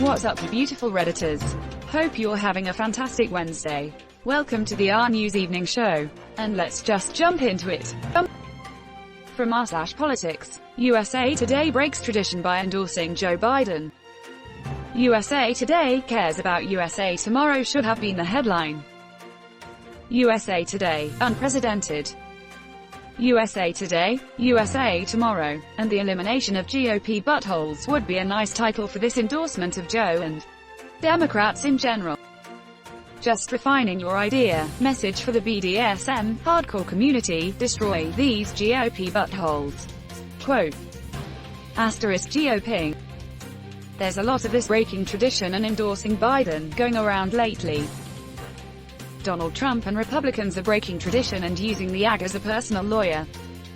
What's up, you beautiful Redditors? Hope you're having a fantastic Wednesday. Welcome to the RNEWS Evening Show. And let's just jump into it. From r/politics, USA Today breaks tradition by endorsing Joe Biden. USA Today cares about USA tomorrow should have been the headline. USA Today, unprecedented. USA Today, USA Tomorrow, and the elimination of GOP buttholes would be a nice title for this endorsement of Joe and Democrats in general. Just refining your idea. Message for the BDSM hardcore community: destroy these GOP buttholes. Quote. *GOP. There's a lot of this breaking tradition and endorsing Biden going around lately. Donald Trump and Republicans are breaking tradition and using the AG as a personal lawyer.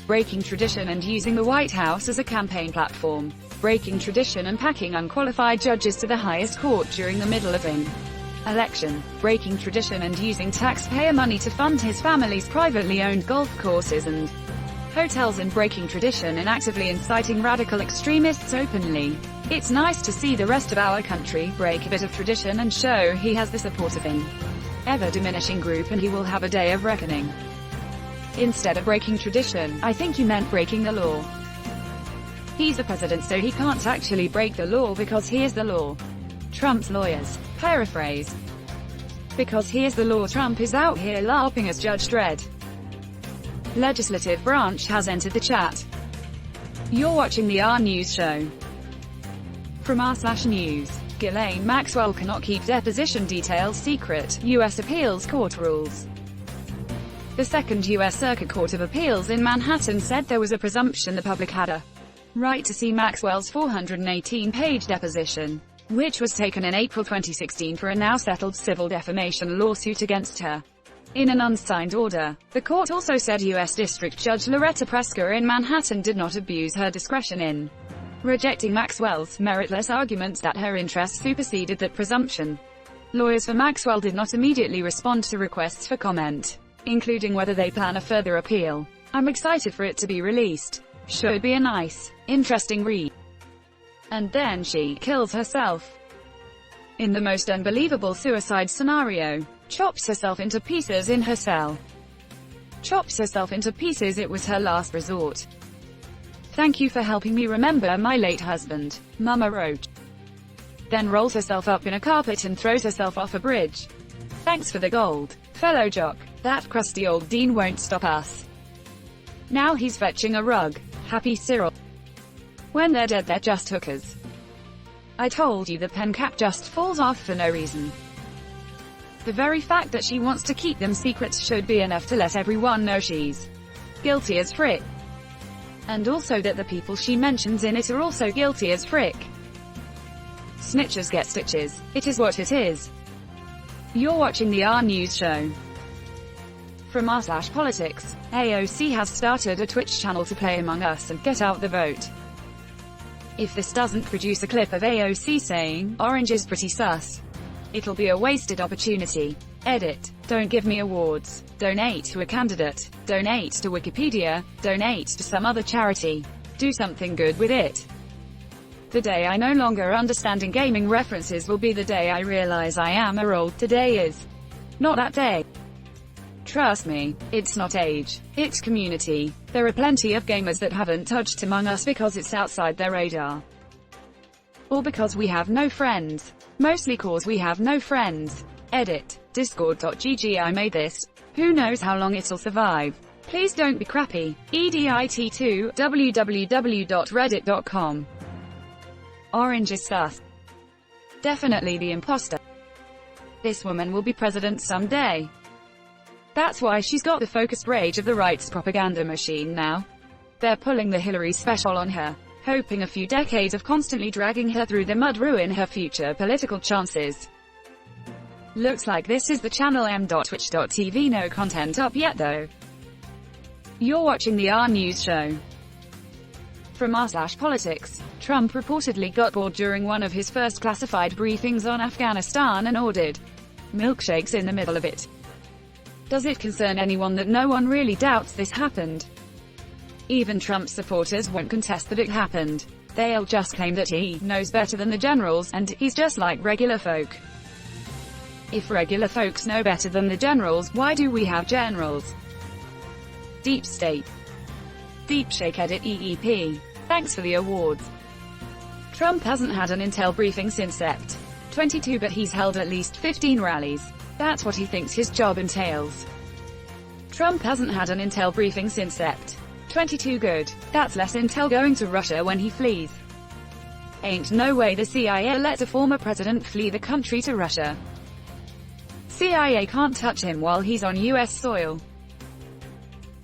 Breaking tradition and using the White House as a campaign platform. Breaking tradition and packing unqualified judges to the highest court during the middle of an election. Breaking tradition and using taxpayer money to fund his family's privately owned golf courses and hotels, and breaking tradition and actively inciting radical extremists openly. It's nice to see the rest of our country break a bit of tradition and show he has the support of an ever-diminishing group, and he will have a day of reckoning. Instead of breaking tradition, I think you meant breaking the law. He's the president, so he can't actually break the law because he is the law. Trump's lawyers. Paraphrase. Because he is the law, Trump is out here LARPing as Judge Dredd. Legislative branch has entered the chat. You're watching the RNEWS show. From r/news. Ghislaine Maxwell cannot keep deposition details secret, U.S. Appeals Court rules. The Second U.S. Circuit Court of Appeals in Manhattan said there was a presumption the public had a right to see Maxwell's 418-page deposition, which was taken in April 2016 for a now-settled civil defamation lawsuit against her. In an unsigned order, the court also said U.S. District Judge Loretta Preska in Manhattan did not abuse her discretion in rejecting Maxwell's meritless arguments that her interests superseded that presumption. Lawyers for Maxwell did not immediately respond to requests for comment, including whether they plan a further appeal. I'm excited for it to be released. Should be a nice, interesting read. And then she kills herself. In the most unbelievable suicide scenario. Chops herself into pieces in her cell. Chops herself into pieces, it was her last resort. Thank you for helping me remember my late husband, Mama wrote. Then rolls herself up in a carpet and throws herself off a bridge. Thanks for the gold, fellow jock. That crusty old dean won't stop us. Now he's fetching a rug. Happy Cyril. When they're dead, they're just hookers. I told you the pen cap just falls off for no reason. The very fact that she wants to keep them secrets should be enough to let everyone know she's guilty as frick. And also that the people she mentions in it are also guilty as frick. Snitches get stitches. It is what it is. You're watching the RNEWS show. From r/politics, AOC has started a Twitch channel to play Among Us and get out the vote. If this doesn't produce a clip of AOC saying, "Orange is pretty sus," it'll be a wasted opportunity. Edit. Don't give me awards. Donate to a candidate. Donate to Wikipedia. Donate to some other charity. Do something good with it. The day I no longer understand gaming references will be the day I realize I am a old. Today is not that day. Trust me, it's not age, it's community. There are plenty of gamers that haven't touched Among Us because it's outside their radar. Or because we have no friends. Mostly cause we have no friends. Edit. Discord.gg. I made this. Who knows how long it'll survive. Please don't be crappy. EDIT2, www.reddit.com. Orange is sus. Definitely the imposter. This woman will be president someday. That's why she's got the focused rage of the right's propaganda machine now. They're pulling the Hillary special on her, hoping a few decades of constantly dragging her through the mud ruin her future political chances. Looks like this is the channel m.twitch.tv. No content up yet though. You're watching the RNEWS show. From r/politics, Trump reportedly got bored during one of his first classified briefings on Afghanistan and ordered milkshakes in the middle of it. Does it concern anyone that no one really doubts this happened? Even Trump supporters won't contest that it happened. They'll just claim that he knows better than the generals, and he's just like regular folk. If regular folks know better than the generals, why do we have generals? Deep State. Deep Shake Edit EEP. Thanks for the awards. Trump hasn't had an intel briefing since Sept. 22, but he's held at least 15 rallies. That's what he thinks his job entails. Trump hasn't had an intel briefing since Sept. 22. Good. That's less intel going to Russia when he flees. Ain't no way the CIA lets a former president flee the country to Russia. CIA can't touch him while he's on US soil.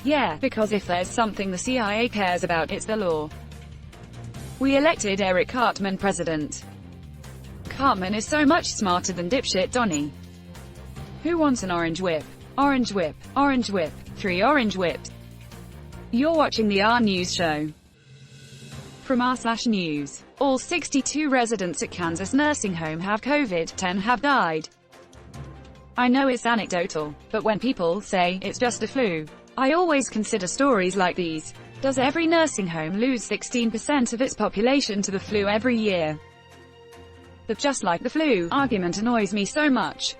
Yeah, because if there's something the CIA cares about, it's the law. We elected Eric Cartman president. Cartman is so much smarter than dipshit Donnie. Who wants an orange whip? Orange whip. Orange whip. 3 orange whips. You're watching the RNEWS show. From r/news. All 62 residents at Kansas nursing home have COVID, 10 have died. I know it's anecdotal, but when people say it's just a flu, I always consider stories like these. Does every nursing home lose 16% of its population to the flu every year? The just like the flu argument annoys me so much.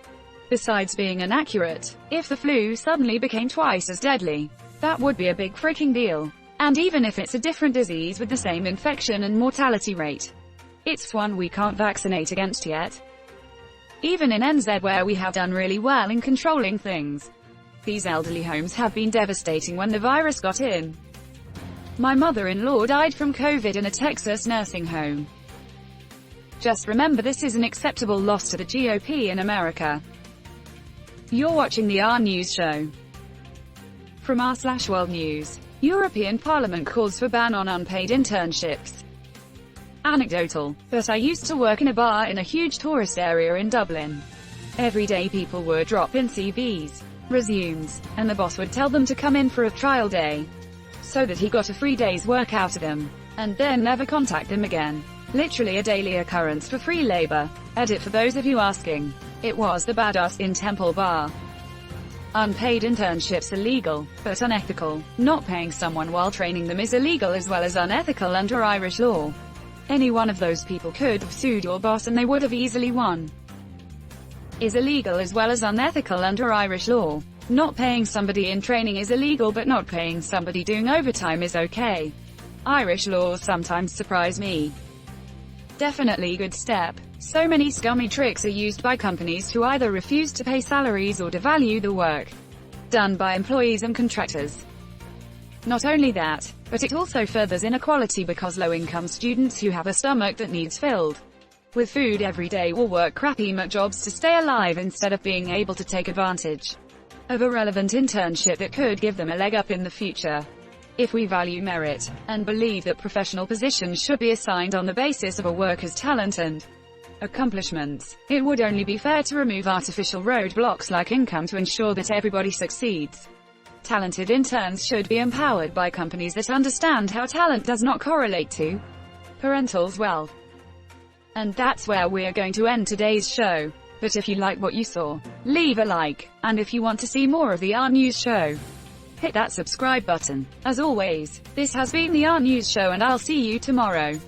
Besides being inaccurate, if the flu suddenly became twice as deadly, that would be a big freaking deal. And even if it's a different disease with the same infection and mortality rate, it's one we can't vaccinate against yet. Even in NZ, where we have done really well in controlling things, these elderly homes have been devastating when the virus got in. My mother-in-law died from COVID in a Texas nursing home. Just remember, this is an acceptable loss to the GOP in America. You're watching the RNEWS show. From r/World News. European Parliament calls for ban on unpaid internships. Anecdotal, but I used to work in a bar in a huge tourist area in Dublin. Every day people would drop in CVs, resumes, and the boss would tell them to come in for a trial day, so that he got a free day's work out of them, and then never contact them again. Literally a daily occurrence for free labor. Edit for those of you asking. It was the Badass in Temple Bar. Unpaid internships are legal, but unethical. Not paying someone while training them is illegal as well as unethical under Irish law. Any one of those people could have sued your boss and they would have easily won. Is illegal as well as unethical under Irish law. Not paying somebody in training is illegal, but not paying somebody doing overtime is okay. Irish laws sometimes surprise me. Definitely good step. So many scummy tricks are used by companies to either refuse to pay salaries or devalue the work done by employees and contractors. Not only that, but it also furthers inequality because low-income students who have a stomach that needs filled with food every day will work crappy jobs to stay alive instead of being able to take advantage of a relevant internship that could give them a leg up in the future. If we value merit, and believe that professional positions should be assigned on the basis of a worker's talent and accomplishments, it would only be fair to remove artificial roadblocks like income to ensure that everybody succeeds. Talented interns should be empowered by companies that understand how talent does not correlate to parental's wealth. And that's where we're going to end today's show. But if you like what you saw, leave a like, and if you want to see more of the RNEWS show, hit that subscribe button. As always, this has been the RNEWS show and I'll see you tomorrow.